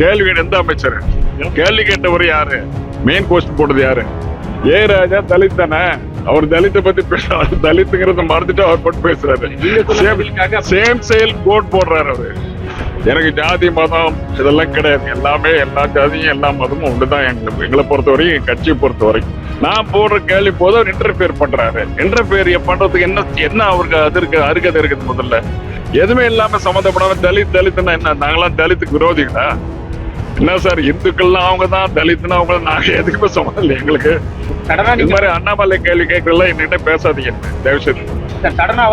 கேள்வி கேட்ட எந்த அமைச்சர்? கேள்வி கேட்டவர் யாரு? மெயின் போஸ்ட் போட்டது யாரு? ஏ ராஜா தலித் தானே. அவர் தலித்தை பத்தி பேசுறாரு. தலித்துங்கிறத மறந்துட்டு அவர் போட்டு பேசுறாரு. சேம் செயல் கோட் போடுறாரு அவரு. எனக்கு ஜாதி மதம் இதெல்லாம் கிடையாது. எல்லாமே எல்லா ஜாதியும் எல்லா மதமும் ஒண்ணுதான். எங்களை பொறுத்த வரைக்கும், கட்சியை பொறுத்த வரைக்கும் நான் போடுற கேள்வி போதும் அவர் இன்டர்ஃபியர் பண்றாரு. இன்டர்ஃபியர் பண்றதுக்கு என்ன அவருக்கு அது இருக்கு, அருகதை இருக்குது. முதல்ல எதுவுமே இல்லாம சம்மந்தப்படாம தலித்துன்னா என்ன? நாங்களாம் தலித்துக்கு விரோதிகளா என்ன சார்? இந்துக்கள்லாம் அவங்க தான், தலித்துனா அவங்க தான். நாங்க எதுக்குமே சம்மந்தம் இல்லை எங்களுக்கு. இது மாதிரி அண்ணாமலை கேள்வி கேட்கறதுல என்கிட்ட பேசாதீங்க தயவு செய்து.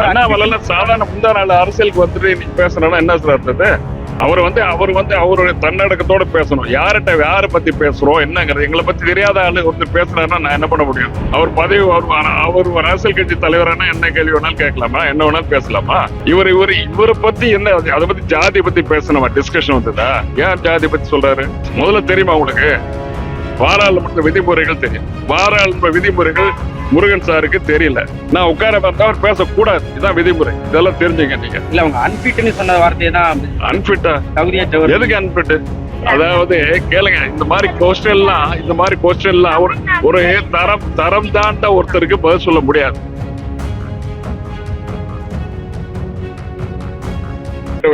அண்ணாமலை சாதாரண முந்தா நாள் அரசியலுக்கு வந்துட்டு நீங்க பேசணும்னா என்ன சார் அர்த்தது? அவர் அவருடைய தன்னடக்கத்தோட பேசணும். யாரை பத்தி பேசுறோம் என்னங்கிறது எங்களை பத்தி தெரியாத ஆளு ஒருத்தர் பேசுறாருன்னா நான் என்ன பண்ண முடியும்? அவர் பதவி அவர் ஒரு அரசியல் கட்சி தலைவரானா என்ன கேள்வி வேணாலும் கேட்கலாமா, என்ன வேணாலும் பேசலாமா? இவரை பத்தி என்ன, அதை பத்தி ஜாதி பத்தி பேசணுமா? டிஸ்கஷன் வந்ததா? ஏன் ஜாதி பத்தி சொல்றாரு? முதல்ல தெரியுமா உங்களுக்கு? பாராளுமன்ற விதிமுறைகள் தெரியும். பாராளுமன்ற விதிமுறைகள் முருகன் சாருக்கு தெரியல. நான் உட்கார பார்த்தா அவர் பேசக்கூடாது. இதுதான் விதிமுறை. இதெல்லாம் தெரிஞ்சுங்க நீங்க. இல்ல அவங்க அன்பிட்னு சொன்ன வார்த்தையை தான். அன்பிட்டா? எதுக்கு அன்பிட்? அதாவது கேளுங்க, இந்த மாதிரி கொஸ்டின் எல்லாம் ஒரு தரம் தாண்ட ஒருத்தருக்கு பதில் சொல்ல முடியாது.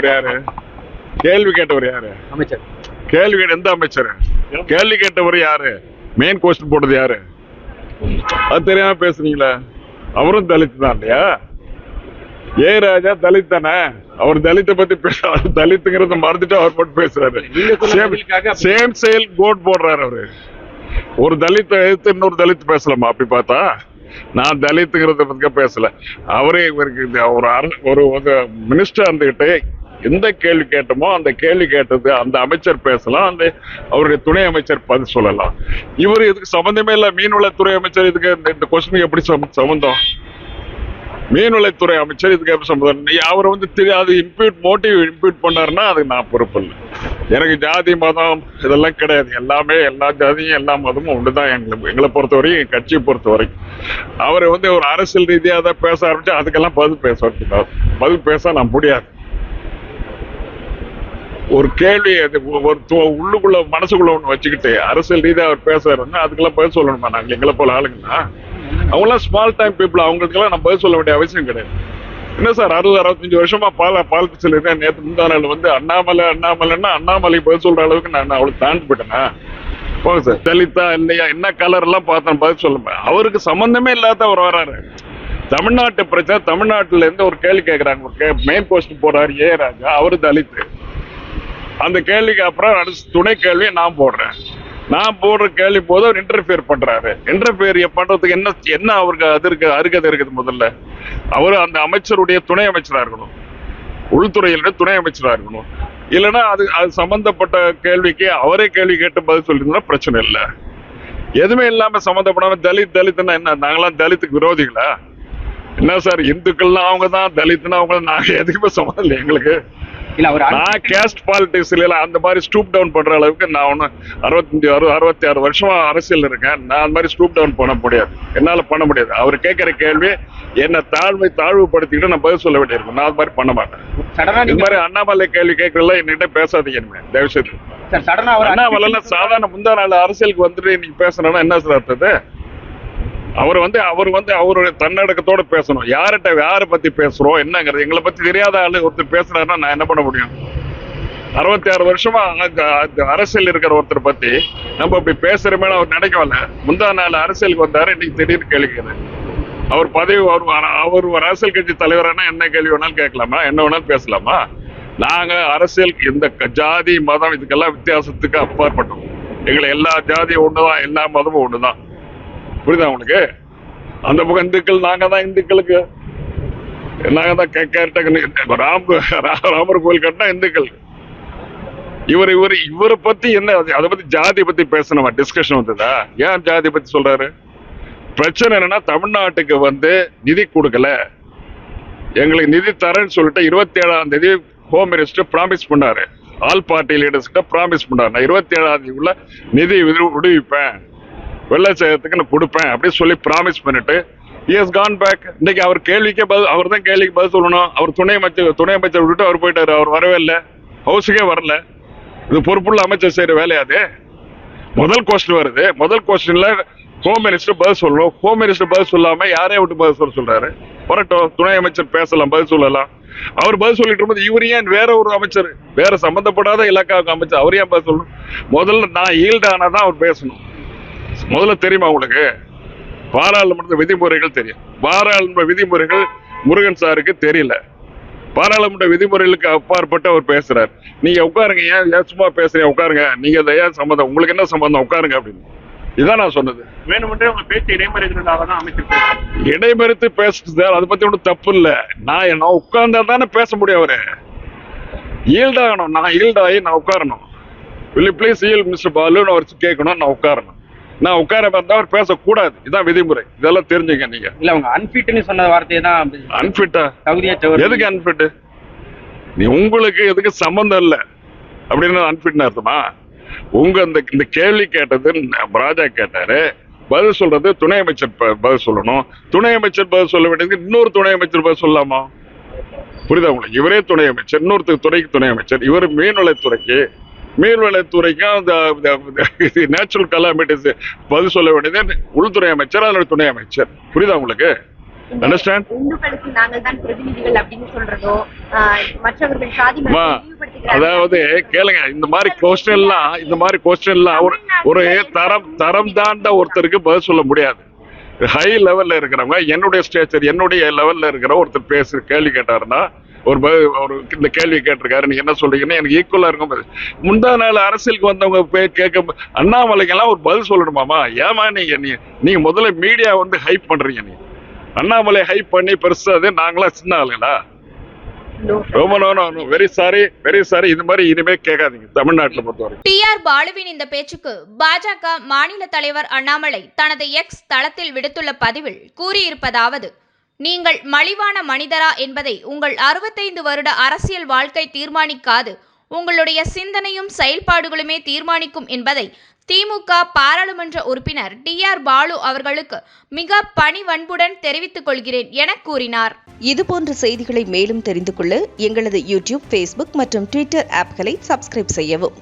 யாரு கேள்வி கேட்டவர்? யாரு அமைச்சர்? கேள்வி கேட்ட எந்த அமைச்சர்? கேள்வி கேட்டவர் யாரு? மெயின் போஸ்ட் போட்டது யாரு? அது தெரியாம பேசுறீங்களா? அவரும் தலித் தான் இல்லையா? ஏ ராஜா தலித் தானே. அவர் தலித்தை பத்தி பேசுறாரு. தலித்துங்கிறத மறந்துட்டு அவர் போட்டு பேசுறாரு. சேம் செயல் கோட் போடுறாரு அவரு. ஒரு தலித்தை எடுத்து இன்னொரு தலித் பேசலாமா? அப்படி பார்த்தா நான் தலித்துங்கிறத பத்தி பேசல. அவரே இவருக்கு ஒரு மினிஸ்டர் இருந்துகிட்டு எந்த கேள்வி கேட்டோமோ அந்த கேள்வி கேட்டது அந்த அமைச்சர் பேசலாம், அந்த அவருடைய துணை அமைச்சர் பதில் சொல்லலாம். இவர் இதுக்கு சம்பந்தமே இல்ல. மீன்வளத்துறை அமைச்சர் இதுக்கு இந்த கொஸ்டினுக்கு எப்படி சம்பந்தம்? மீன்வளத்துறை அமைச்சர் இதுக்கு எப்படி சம்பந்தம்? அவர் தெரியாது இம்ப்யூட் பண்ணாருன்னா அதுக்கு நான் பொறுப்பு இல்லை. எனக்கு ஜாதி மதம் இதெல்லாம் கிடையாது. எல்லாமே எல்லா ஜாதியும் எல்லா மதமும் ஒண்ணுதான். எங்களை பொறுத்த வரைக்கும், கட்சியை பொறுத்த வரைக்கும் அவரை ஒரு அரசியல் ரீதியாக தான் பேச ஆரம்பிச்சு அதுக்கெல்லாம் பதில் பேச நான் முடியாது. ஒரு கேள்வி உள்ளுக்குள்ள மனசுக்குள்ள ஒண்ணு வச்சுக்கிட்டு அரசியல் ரீதியா அவர் பேசுறாருன்னா அதுக்கெல்லாம் பதில் சொல்லணுமா? நாங்க எங்களை போல ஆளுங்கன்னா அவங்களாம் ஸ்மால் டைம் பீப்புள். அவங்களுக்கெல்லாம் நம்ம பதில் சொல்ல வேண்டிய அவசியம் கிடையாது. என்ன சார் 60-65 வருஷமா பாலிடிக்ஸ்ல இருக்கேன். நேற்று முந்தா நாள் அண்ணாமலைன்னா அண்ணாமலை பதில் சொல்ற அளவுக்கு நான் அவளுக்கு தாண்டி போயிட்டேனா? போங்க சார். தலித்தா இல்லையா என்ன கலர் எல்லாம் பார்த்தேன் பதில் சொல்ல. அவருக்கு சம்பந்தமே இல்லாத அவர் வராரு. தமிழ்நாட்டு பிரச்சனை, தமிழ்நாட்டுல இருந்து ஒரு கேள்வி கேட்கறாங்க. மெயின் போஸ்ட் போறாரு ஏ ராஜா, அவரு தலித்து. அந்த கேள்விக்கு அப்புறம் துணை கேள்வியை நான் போடுறேன். நான் போடுற கேள்வி போது அவர் இன்டர்ஃபியர் பண்றாரு. இன்டர்ஃபியர் பண்றதுக்கு என்ன அவருக்கு அது இருக்கு, அருகதை இருக்குது. முதல்ல அவரு அந்த அமைச்சருடைய துணை அமைச்சரா இருக்கணும், உள்துறையில துணை அமைச்சரா இருக்கணும். இல்லைன்னா அது சம்பந்தப்பட்ட கேள்விக்கு அவரே கேள்வி கேட்டு பதில் சொல்லிருந்தா பிரச்சனை இல்லை. எதுவுமே இல்லாம சம்பந்தப்படாம தலித்துன்னா என்ன? நாங்களாம் தலித்துக்கு விரோதிகளா என்ன சார்? இந்துக்கள்லாம் அவங்க தான், தலித்துனா அவங்க தான். நாங்க எதுக்குமே சம்மந்தம் இல்லை எங்களுக்கு. நான் கேஸ்ட் பாலிடிக்ஸ் இல்ல அந்த மாதிரி ஸ்டூப் டவுன் பண்ற அளவுக்கு நான் ஒன்னும் 65-66 வருஷமா அரசியல் இருக்கேன். நான் அந்த மாதிரி ஸ்டூப் டவுன் பண்ண முடியாது. என்னால பண்ண முடியாது. அவர் கேட்கிற கேள்வி என்ன தாழ்வுபடுத்திக்கிட்டு நான் பதில் சொல்ல வேண்டியிருக்கும். நான் அது மாதிரி பண்ண மாட்டேன். இது மாதிரி அண்ணாமலை கேள்வி கேட்கறதுல என்கிட்ட பேசாதீங்க தயவு செய்து. அண்ணாமலை சாதாரண முந்தா நாள் அரசியலுக்கு வந்துட்டு நீங்க பேசணும்னா என்ன சார் அர்த்தது? அவர் அவருடைய தன்னடக்கத்தோட பேசணும். யாரை பத்தி பேசுறோம் என்னங்கிறது எங்களை பத்தி தெரியாத ஆளு ஒருத்தர் பேசுறாருன்னா நான் என்ன பண்ண முடியும்? 66 வருஷமா அரசியல் இருக்கிற ஒருத்தர் பத்தி நம்ம இப்படி பேசுறமே அவர் நினைக்கல. முந்தா நாள் அரசியலுக்கு வந்தாரு, இன்னைக்கு திடீர்னு கேள்விக்கிறது. அவர் பதவி அவர் ஒரு அரசியல் கட்சி தலைவரானா என்ன கேள்வி வேணாலும் கேட்கலாமா, என்ன வேணாலும் பேசலாமா? நாங்க அரசியல் இந்த ஜாதி மதம் இதுக்கெல்லாம் வித்தியாசத்துக்கு அப்பாற்பட்டோம். எங்களை எல்லா ஜாதியும் ஒண்ணுதான், எல்லா மதமும் ஒண்ணுதான். புரியுதா உங்களுக்கு? அந்த பக்கம் இந்துக்கள், நாங்க தான் இந்துக்களுக்கு, நாங்க தான் ராமர் கோயில் கட்டினா இந்துக்கள். இவரை பத்தி என்ன, அதை பத்தி ஜாதி பத்தி பேசணுமா? டிஸ்கஷன் வந்ததா? ஏன் ஜாதி பத்தி சொல்றாரு? பிரச்சனை என்னன்னா தமிழ்நாட்டுக்கு நிதி கொடுக்கல, எங்களுக்கு நிதி தரேன்னு சொல்லிட்டு 27ஆம் தேதி ஹோம் மினிஸ்டர் ப்ராமிஸ் பண்ணாரு. ஆல் பார்ட்டி லீடர்ஸ் கிட்ட ப்ராமிஸ் பண்ணாரு, நான் 27ஆம் தேதிக்குள்ள நிதி விடுவிப்பேன், வெள்ளச்சேதத்துக்கு நான் கொடுப்பேன் அப்படின்னு சொல்லி ப்ராமிஸ் பண்ணிட்டு he has gone back. இன்னைக்கு அவர் கேள்விக்கே அவர் தான் கேள்விக்கு பதில் சொல்லணும். அவர் துணை அமைச்சர் விட்டுட்டு அவர் போயிட்டாரு. அவர் வரவே இல்லை, ஹவுஸுக்கே வரல. இது பொறுப்புள்ள அமைச்சர் செய்யற வேலையாது. முதல் கொஸ்டின் வருது, முதல் கொஸ்டின்ல ஹோம் மினிஸ்டர் பதில் சொல்லணும். ஹோம் மினிஸ்டர் பதில் சொல்லாம யாரையும் விட்டு பதில் சொல்ல சொல்றாரு? வரட்டும், துணை அமைச்சர் பேசலாம், பதில் சொல்லலாம். அவர் பதில் சொல்லிட்டு இருக்கும்போது இவர் ஏன் வேற ஒரு அமைச்சர், வேற சம்பந்தப்படாத இலாக்காவுக்கு அமைச்சர், அவர் ஏன் பதில் சொல்லணும்? முதல்ல நான் ஈல்டானாதான் அவர் பேசணும். முதல்ல தெரியுமா உங்களுக்கு? பாராளுமன்ற விதிமுறைகள் தெரியும். பாராளுமன்ற விதிமுறைகள் முருகன் சாருக்கு தெரியல. பாராளுமன்ற விதிமுறைகளுக்கு அப்பாற்பட்டு அவர் பேசுறாரு. நீங்க உட்காருங்க, ஏன் சும்மா பேசுறீங்க, உட்காருங்க, நீங்க ஏன் சம்பந்தம், உங்களுக்கு என்ன சம்பந்தம், உட்காருங்க அப்படின்னு. இதான் நான் சொன்னது. வேணுமென்றே உங்க பேச்சு இடைமறிக்கிறதுக்காக தான் அமைச்சர் இடைமறித்து பேசுறது, அதை பத்தி ஒன்றும் தப்பு இல்ல. நான் உட்கார்ந்தா தானே பேச முடியும். அவரு ஈல்டாகணும், நான் ஈல்டாகி நான் உட்காரணும். will you please yield mister பாலுன்னு அவர் கேட்கணும், நான் உட்காரணும். நான் உட்கார வந்தா அவர் பேசக்கூடாது. இதான் விதிமுறை. இதெல்லாம் தெரிஞ்சுங்க நீங்க. இல்ல அவங்க அன்ஃபிட்னு சொன்ன வார்த்தையை தான். அன்ஃபிட்டா? தகுதியற்றவர். எதுக்கு அன்ஃபிட்? நீ உங்களுக்கு எதுக்கு சம்பந்தம் இல்ல அப்படின்னு அன்ஃபிட்னு அர்த்தமா? உங்க இந்த கேள்வி கேட்டது ராஜா கேட்டாரு, பதில் சொல்றது துணை அமைச்சர் பதில் சொல்லணும். துணை அமைச்சர் பதில் சொல்ல வேண்டியது இன்னொரு துணை அமைச்சர் பதில் சொல்லலாமா? புரியுதா உங்களுக்கு? இவரே துணை அமைச்சர், இன்னொரு துறைக்கு துணை அமைச்சர். இவர் மீன்வளத்துறைக்கு, மீன்வளத்துறைக்கும் நேச்சுரல் கலாமிட்டிஸ் பதில் சொல்ல வேண்டியது உள்துறை அமைச்சர், அதோட துணை அமைச்சர். புரியுதா உங்களுக்கு? அண்டர்ஸ்டாண்ட்? இந்துக்களுக்கு நாங்கள் தான் பிரதிநிதிகள் அப்படின்னு சொல்றதோ, மற்றவர்கள் சாதி அதாவது கேளுங்க, இந்த மாதிரி கொஸ்டின் எல்லாம் ஒரு தரம் தாண்ட ஒருத்தருக்கு பதில் சொல்ல முடியாது. ஹை லெவல்ல இருக்கிறவங்க, என்னுடைய ஸ்டேச்சர், என்னுடைய லெவல்ல இருக்கிற ஒருத்தர் கேள்வி கேட்டாருன்னா, ஒரு இந்த கேள்வி கேட்டிருக்காரு, நீங்க என்ன சொல்றீங்கன்னு எனக்கு ஈக்குவலா இருக்கும். முந்தா நாள் அரசியலுக்கு வந்தவங்க கேட்க அண்ணாமலைக்கெல்லாம் ஒரு பதில் சொல்லணுமாமா? ஏமா நீங்க முதல்ல மீடியா ஹைப் பண்றீங்க. நீங்க அண்ணாமலை ஹைப் பண்ணி பெருசா நாங்களா சின்ன ஆளுங்களா? ரொம்ப வெரி சாரி. இது மாதிரி இனிமே கேட்காதீங்க தமிழ்நாட்டுல பொறுத்தவரை. டிஆர் பாலுவின் இந்த பேச்சுக்கு பாஜக மாநில தலைவர் அண்ணாமலை தனது எக்ஸ் தளத்தில் விடுத்துள்ள பதிவில் கூறியிருப்பதாவது: நீங்கள் மலிவான மனிதரா என்பதை உங்கள் 65 வருட அரசியல் வாழ்க்கை தீர்மானிக்காது, உங்களுடைய சிந்தனையும் செயல்பாடுகளுமே தீர்மானிக்கும் என்பதை திமுக பாராளுமன்ற உறுப்பினர் டிஆர் பாலு அவர்களுக்கு மிக பணிவன்புடன் தெரிவித்துக் கொள்கிறேன் என கூறினார். இதுபோன்ற செய்திகளை மேலும் தெரிந்து கொள்ள எங்களது யூடியூப், ஃபேஸ்புக் மற்றும் ட்விட்டர் ஆப்களை சப்ஸ்கிரைப் செய்யவும்.